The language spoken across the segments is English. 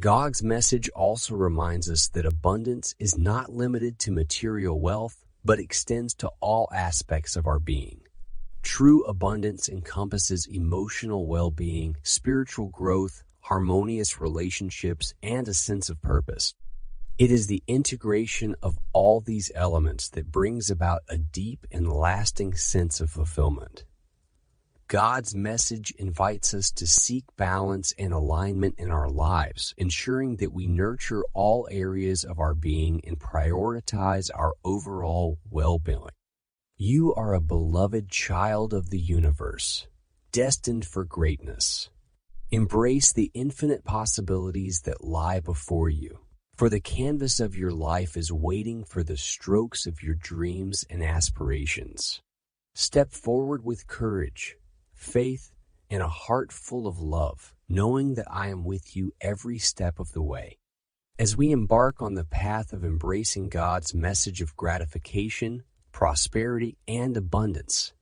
God's message also reminds us that abundance is not limited to material wealth, but extends to all aspects of our being. True abundance encompasses emotional well-being, spiritual growth, harmonious relationships, and a sense of purpose. It is the integration of all these elements that brings about a deep and lasting sense of fulfillment. God's message invites us to seek balance and alignment in our lives, ensuring that we nurture all areas of our being and prioritize our overall well-being. You are a beloved child of the universe, destined for greatness. Embrace the infinite possibilities that lie before you, for the canvas of your life is waiting for the strokes of your dreams and aspirations. Step forward with courage, faith, and a heart full of love, knowing that I am with you every step of the way. As we embark on the path of embracing God's message of gratification, prosperity, and abundance,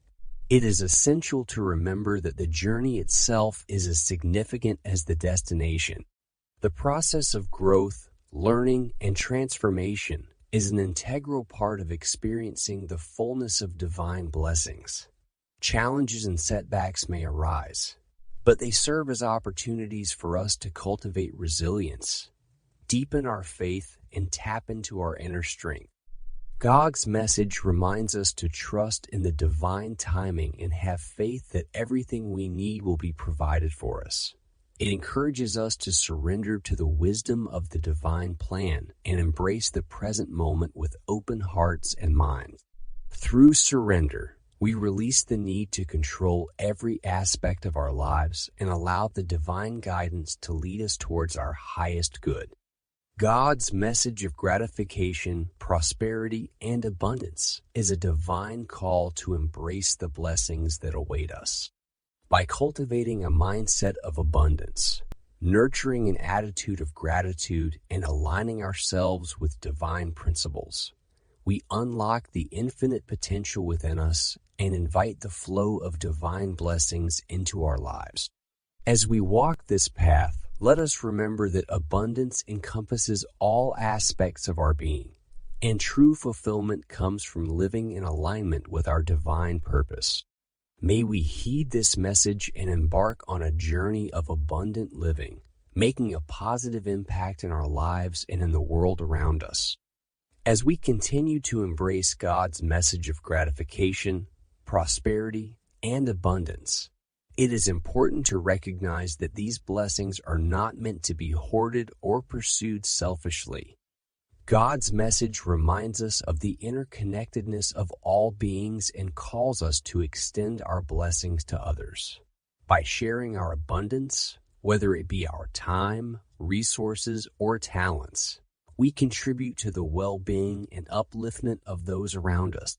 it is essential to remember that the journey itself is as significant as the destination. The process of growth, learning, and transformation is an integral part of experiencing the fullness of divine blessings. Challenges and setbacks may arise, but they serve as opportunities for us to cultivate resilience, deepen our faith, and tap into our inner strength. God's message reminds us to trust in the divine timing and have faith that everything we need will be provided for us. It encourages us to surrender to the wisdom of the divine plan and embrace the present moment with open hearts and minds. Through surrender, we release the need to control every aspect of our lives and allow the divine guidance to lead us towards our highest good. God's message of gratification, prosperity, and abundance is a divine call to embrace the blessings that await us. By cultivating a mindset of abundance, nurturing an attitude of gratitude, and aligning ourselves with divine principles, we unlock the infinite potential within us and invite the flow of divine blessings into our lives. As we walk this path, let us remember that abundance encompasses all aspects of our being, and true fulfillment comes from living in alignment with our divine purpose. May we heed this message and embark on a journey of abundant living, making a positive impact in our lives and in the world around us. As we continue to embrace God's message of gratification, prosperity, and abundance, it is important to recognize that these blessings are not meant to be hoarded or pursued selfishly. God's message reminds us of the interconnectedness of all beings and calls us to extend our blessings to others. By sharing our abundance, whether it be our time, resources, or talents, we contribute to the well-being and upliftment of those around us.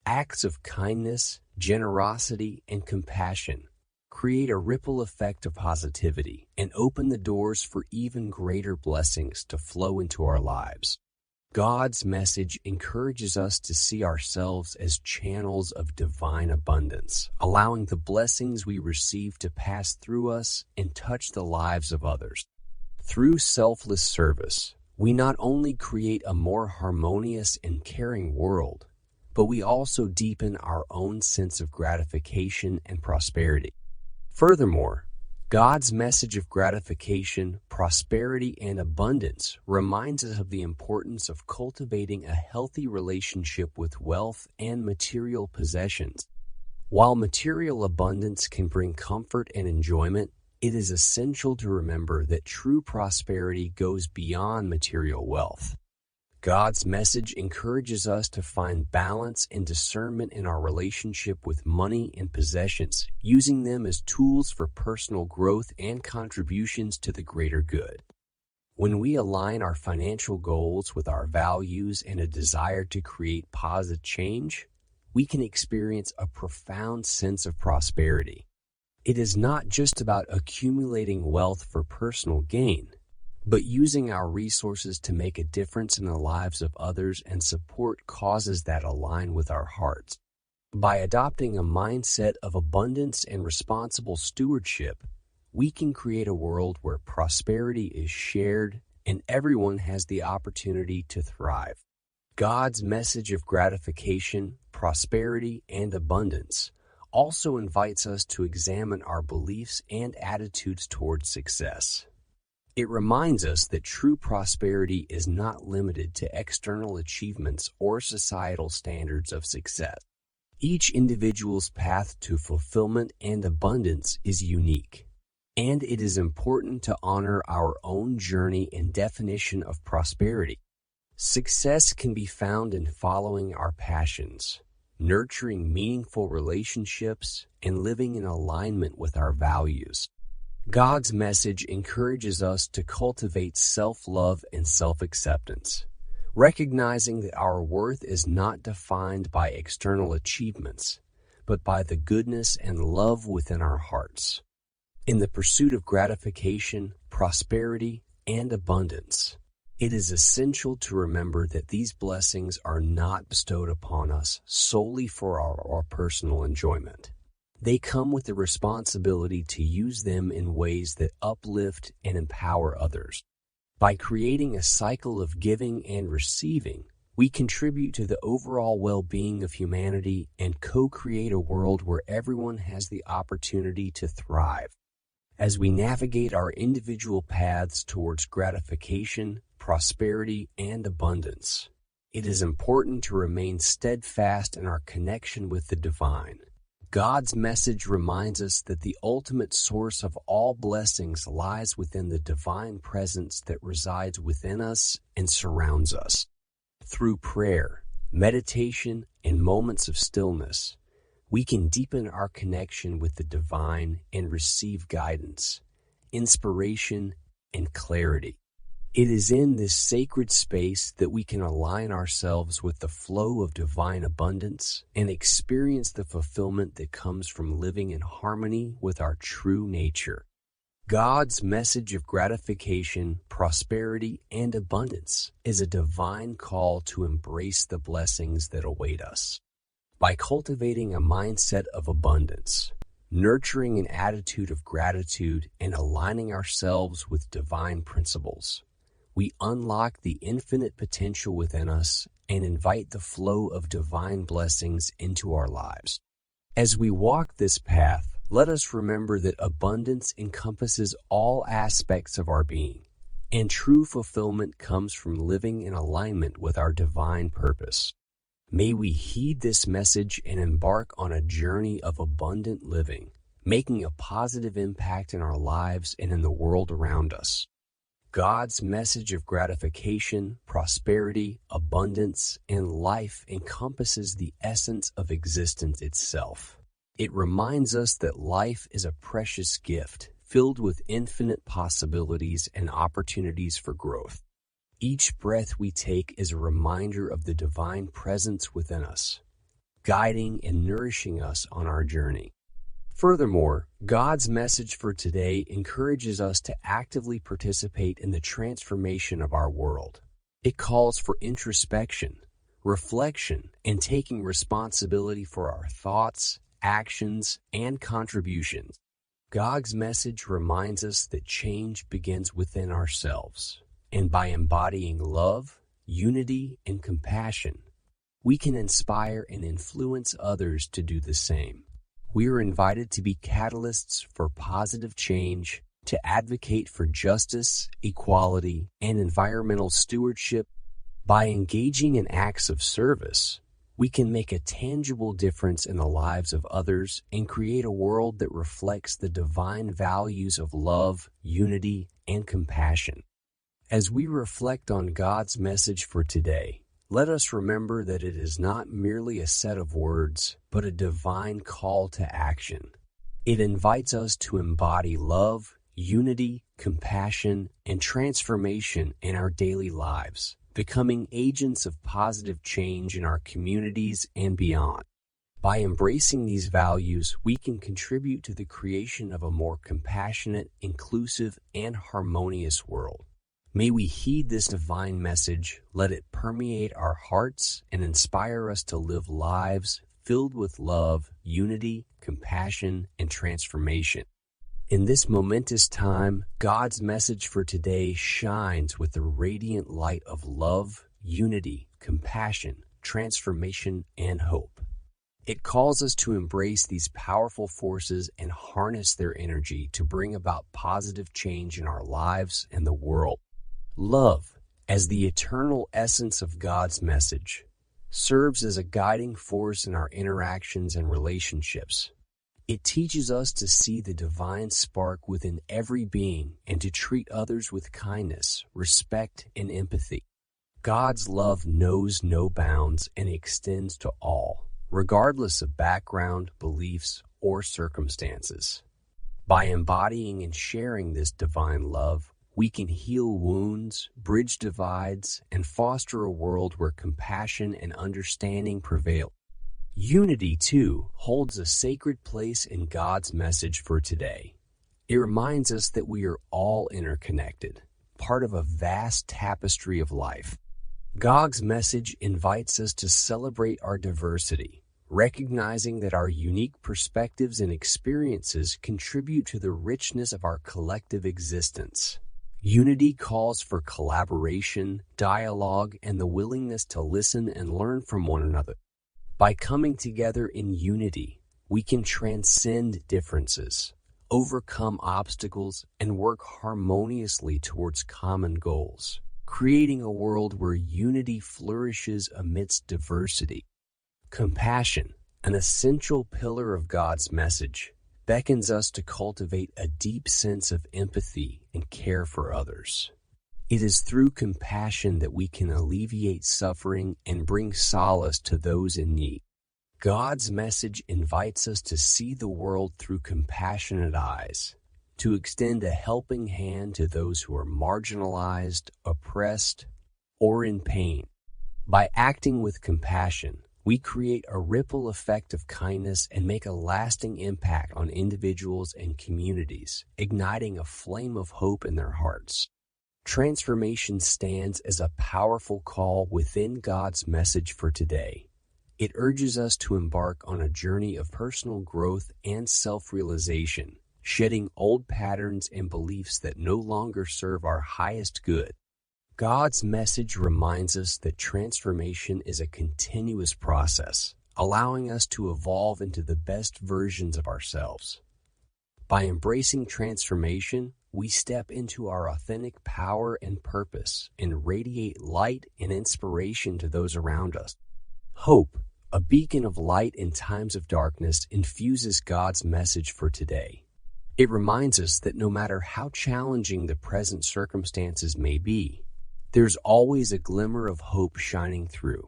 Acts of kindness, generosity, and compassion create a ripple effect of positivity and open the doors for even greater blessings to flow into our lives. God's message encourages us to see ourselves as channels of divine abundance, allowing the blessings we receive to pass through us and touch the lives of others. Through selfless service, we not only create a more harmonious and caring world, but we also deepen our own sense of gratification and prosperity. Furthermore, God's message of gratification, prosperity, and abundance reminds us of the importance of cultivating a healthy relationship with wealth and material possessions. While material abundance can bring comfort and enjoyment, it is essential to remember that true prosperity goes beyond material wealth. God's message encourages us to find balance and discernment in our relationship with money and possessions, using them as tools for personal growth and contributions to the greater good. When we align our financial goals with our values and a desire to create positive change, we can experience a profound sense of prosperity. It is not just about accumulating wealth for personal gain, but using our resources to make a difference in the lives of others and support causes that align with our hearts. By adopting a mindset of abundance and responsible stewardship, we can create a world where prosperity is shared and everyone has the opportunity to thrive. God's message of gratification, prosperity, and abundance also invites us to examine our beliefs and attitudes towards success. It reminds us that true prosperity is not limited to external achievements or societal standards of success. Each individual's path to fulfillment and abundance is unique, and it is important to honor our own journey and definition of prosperity. Success can be found in following our passions, nurturing meaningful relationships, and living in alignment with our values. God's message encourages us to cultivate self-love and self-acceptance, recognizing that our worth is not defined by external achievements, but by the goodness and love within our hearts. In the pursuit of gratification, prosperity, and abundance, it is essential to remember that these blessings are not bestowed upon us solely for our personal enjoyment. They come with the responsibility to use them in ways that uplift and empower others. By creating a cycle of giving and receiving, we contribute to the overall well-being of humanity and co-create a world where everyone has the opportunity to thrive. As we navigate our individual paths towards gratification, prosperity, and abundance, it is important to remain steadfast in our connection with the divine. God's message reminds us that the ultimate source of all blessings lies within the divine presence that resides within us and surrounds us. Through prayer, meditation, and moments of stillness, we can deepen our connection with the divine and receive guidance, inspiration, and clarity. It is in this sacred space that we can align ourselves with the flow of divine abundance and experience the fulfillment that comes from living in harmony with our true nature. God's message of gratification, prosperity, and abundance is a divine call to embrace the blessings that await us. By cultivating a mindset of abundance, nurturing an attitude of gratitude, and aligning ourselves with divine principles, we unlock the infinite potential within us and invite the flow of divine blessings into our lives. As we walk this path, let us remember that abundance encompasses all aspects of our being, and true fulfillment comes from living in alignment with our divine purpose. May we heed this message and embark on a journey of abundant living, making a positive impact in our lives and in the world around us. God's message of gratification, prosperity, abundance, and life encompasses the essence of existence itself. It reminds us that life is a precious gift filled with infinite possibilities and opportunities for growth. Each breath we take is a reminder of the divine presence within us, guiding and nourishing us on our journey. Furthermore, God's message for today encourages us to actively participate in the transformation of our world. It calls for introspection, reflection, and taking responsibility for our thoughts, actions, and contributions. God's message reminds us that change begins within ourselves, and by embodying love, unity, and compassion, we can inspire and influence others to do the same. We are invited to be catalysts for positive change, to advocate for justice, equality, and environmental stewardship. By engaging in acts of service, we can make a tangible difference in the lives of others and create a world that reflects the divine values of love, unity, and compassion. As we reflect on God's message for today, let us remember that it is not merely a set of words, but a divine call to action. It invites us to embody love, unity, compassion, and transformation in our daily lives, becoming agents of positive change in our communities and beyond. By embracing these values, we can contribute to the creation of a more compassionate, inclusive, and harmonious world. May we heed this divine message, let it permeate our hearts, and inspire us to live lives filled with love, unity, compassion, and transformation. In this momentous time, God's message for today shines with the radiant light of love, unity, compassion, transformation, and hope. It calls us to embrace these powerful forces and harness their energy to bring about positive change in our lives and the world. Love, as the eternal essence of God's message, serves as a guiding force in our interactions and relationships. It teaches us to see the divine spark within every being and to treat others with kindness, respect, and empathy. God's love knows no bounds and extends to all, regardless of background, beliefs, or circumstances. By embodying and sharing this divine love, we can heal wounds, bridge divides, and foster a world where compassion and understanding prevail. Unity, too, holds a sacred place in God's message for today. It reminds us that we are all interconnected, part of a vast tapestry of life. God's message invites us to celebrate our diversity, recognizing that our unique perspectives and experiences contribute to the richness of our collective existence. Unity calls for collaboration, dialogue, and the willingness to listen and learn from one another. By coming together in unity, we can transcend differences, overcome obstacles, and work harmoniously towards common goals, creating a world where unity flourishes amidst diversity. Compassion, an essential pillar of God's message, beckons us to cultivate a deep sense of empathy and care for others. It is through compassion that we can alleviate suffering and bring solace to those in need. God's message invites us to see the world through compassionate eyes, to extend a helping hand to those who are marginalized, oppressed, or in pain. By acting with compassion, we create a ripple effect of kindness and make a lasting impact on individuals and communities, igniting a flame of hope in their hearts. Transformation stands as a powerful call within God's message for today. It urges us to embark on a journey of personal growth and self-realization, shedding old patterns and beliefs that no longer serve our highest good. God's message reminds us that transformation is a continuous process, allowing us to evolve into the best versions of ourselves. By embracing transformation, we step into our authentic power and purpose and radiate light and inspiration to those around us. Hope, a beacon of light in times of darkness, infuses God's message for today. It reminds us that no matter how challenging the present circumstances may be, there's always a glimmer of hope shining through.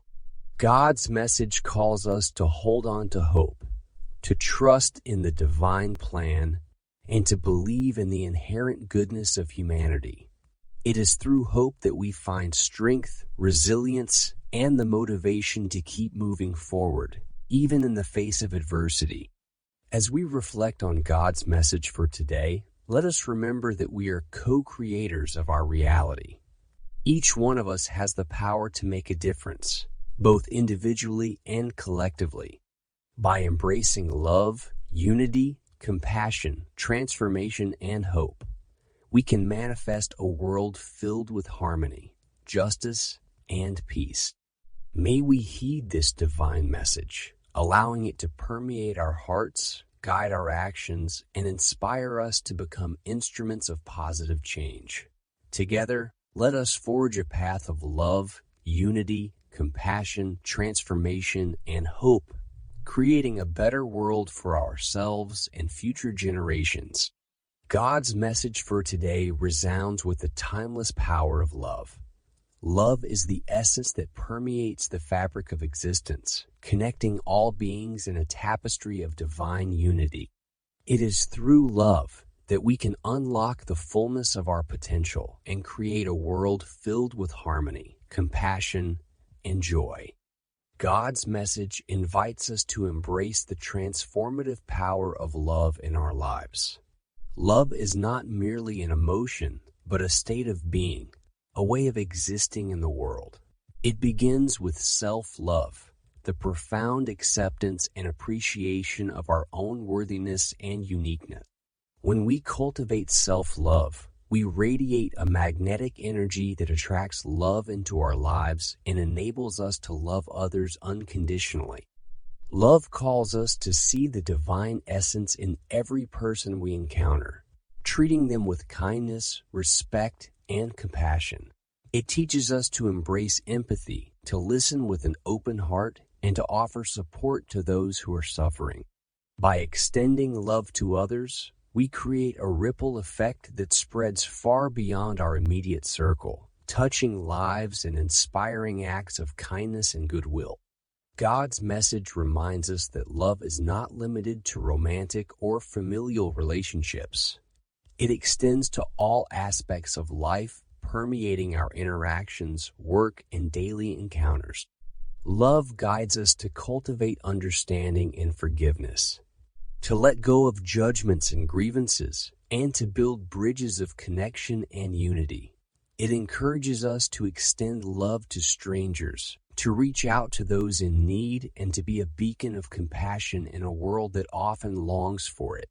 God's message calls us to hold on to hope, to trust in the divine plan, and to believe in the inherent goodness of humanity. It is through hope that we find strength, resilience, and the motivation to keep moving forward, even in the face of adversity. As we reflect on God's message for today, let us remember that we are co-creators of our reality. Each one of us has the power to make a difference, both individually and collectively. By embracing love, unity, compassion, transformation, and hope, we can manifest a world filled with harmony, justice, and peace. May we heed this divine message, allowing it to permeate our hearts, guide our actions, and inspire us to become instruments of positive change. Together, let us forge a path of love, unity, compassion, transformation, and hope, creating a better world for ourselves and future generations. God's message for today resounds with the timeless power of love. Love is the essence that permeates the fabric of existence, connecting all beings in a tapestry of divine unity. It is through love that we can unlock the fullness of our potential and create a world filled with harmony, compassion, and joy. God's message invites us to embrace the transformative power of love in our lives. Love is not merely an emotion, but a state of being, a way of existing in the world. It begins with self-love, the profound acceptance and appreciation of our own worthiness and uniqueness. When we cultivate self-love, we radiate a magnetic energy that attracts love into our lives and enables us to love others unconditionally. Love calls us to see the divine essence in every person we encounter, treating them with kindness, respect, and compassion. It teaches us to embrace empathy, to listen with an open heart, and to offer support to those who are suffering. By extending love to others, we create a ripple effect that spreads far beyond our immediate circle, touching lives and inspiring acts of kindness and goodwill. God's message reminds us that love is not limited to romantic or familial relationships. It extends to all aspects of life, permeating our interactions, work, and daily encounters. Love guides us to cultivate understanding and forgiveness, to let go of judgments and grievances, and to build bridges of connection and unity. It encourages us to extend love to strangers, to reach out to those in need, and to be a beacon of compassion in a world that often longs for it.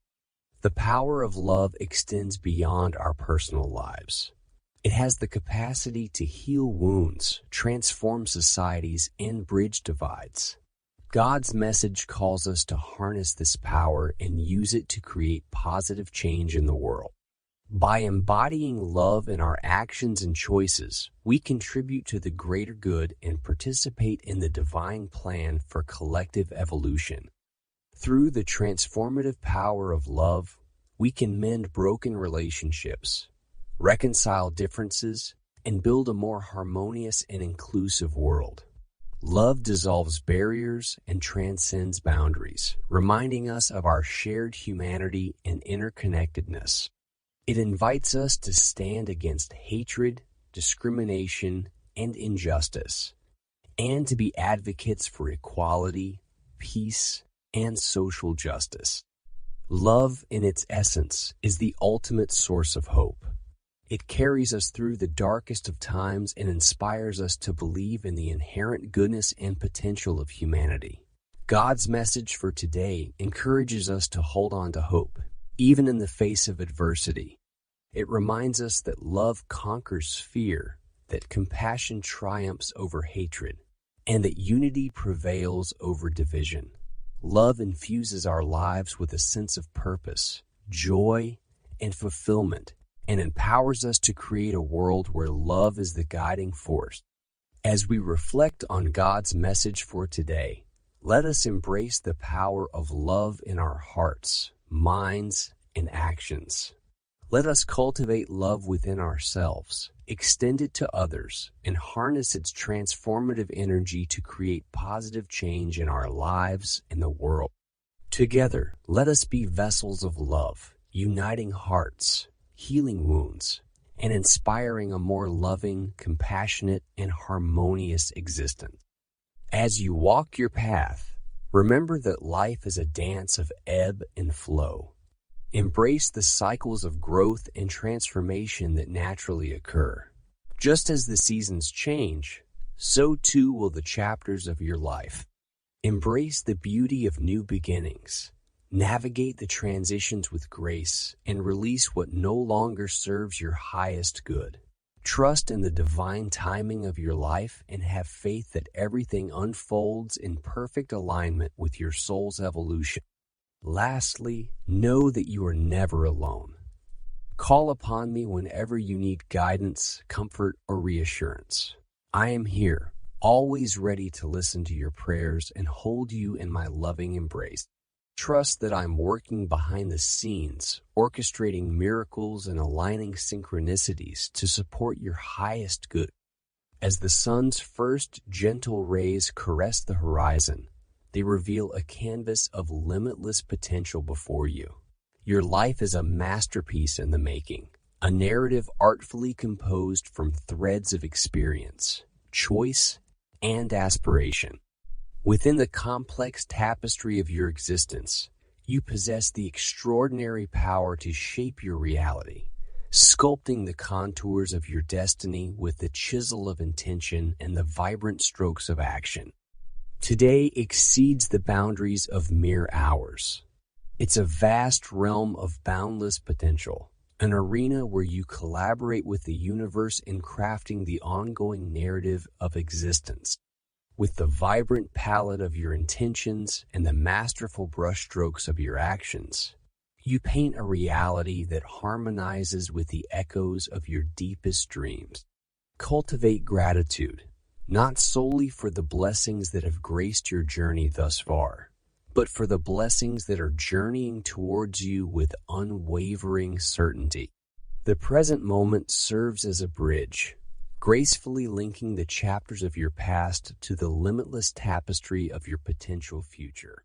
The power of love extends beyond our personal lives. It has the capacity to heal wounds, transform societies, and bridge divides. God's message calls us to harness this power and use it to create positive change in the world. By embodying love in our actions and choices, we contribute to the greater good and participate in the divine plan for collective evolution. Through the transformative power of love, we can mend broken relationships, reconcile differences, and build a more harmonious and inclusive world. Love dissolves barriers and transcends boundaries, reminding us of our shared humanity and interconnectedness. It invites us to stand against hatred, discrimination, and injustice, and to be advocates for equality, peace, and social justice. Love, in its essence, is the ultimate source of hope. It carries us through the darkest of times and inspires us to believe in the inherent goodness and potential of humanity. God's message for today encourages us to hold on to hope, even in the face of adversity. It reminds us that love conquers fear, that compassion triumphs over hatred, and that unity prevails over division. Love infuses our lives with a sense of purpose, joy, and fulfillment, and empowers us to create a world where love is the guiding force. As we reflect on God's message for today, let us embrace the power of love in our hearts, minds, and actions. Let us cultivate love within ourselves, extend it to others, and harness its transformative energy to create positive change in our lives and the world. Together, let us be vessels of love, uniting hearts, healing wounds, and inspiring a more loving, compassionate, and harmonious existence. As you walk your path, remember that life is a dance of ebb and flow. Embrace the cycles of growth and transformation that naturally occur. Just as the seasons change, so too will the chapters of your life. Embrace the beauty of new beginnings. Navigate the transitions with grace and release what no longer serves your highest good. Trust in the divine timing of your life and have faith that everything unfolds in perfect alignment with your soul's evolution. Lastly, know that you are never alone. Call upon me whenever you need guidance, comfort, or reassurance. I am here, always ready to listen to your prayers and hold you in my loving embrace. Trust that I'm working behind the scenes, orchestrating miracles and aligning synchronicities to support your highest good. As the sun's first gentle rays caress the horizon, they reveal a canvas of limitless potential before you. Your life is a masterpiece in the making, a narrative artfully composed from threads of experience, choice, and aspiration. Within the complex tapestry of your existence, you possess the extraordinary power to shape your reality, sculpting the contours of your destiny with the chisel of intention and the vibrant strokes of action. Today exceeds the boundaries of mere hours. It's a vast realm of boundless potential, an arena where you collaborate with the universe in crafting the ongoing narrative of existence. With the vibrant palette of your intentions and the masterful brushstrokes of your actions, you paint a reality that harmonizes with the echoes of your deepest dreams. Cultivate gratitude, not solely for the blessings that have graced your journey thus far, but for the blessings that are journeying towards you with unwavering certainty. The present moment serves as a bridge, gracefully linking the chapters of your past to the limitless tapestry of your potential future.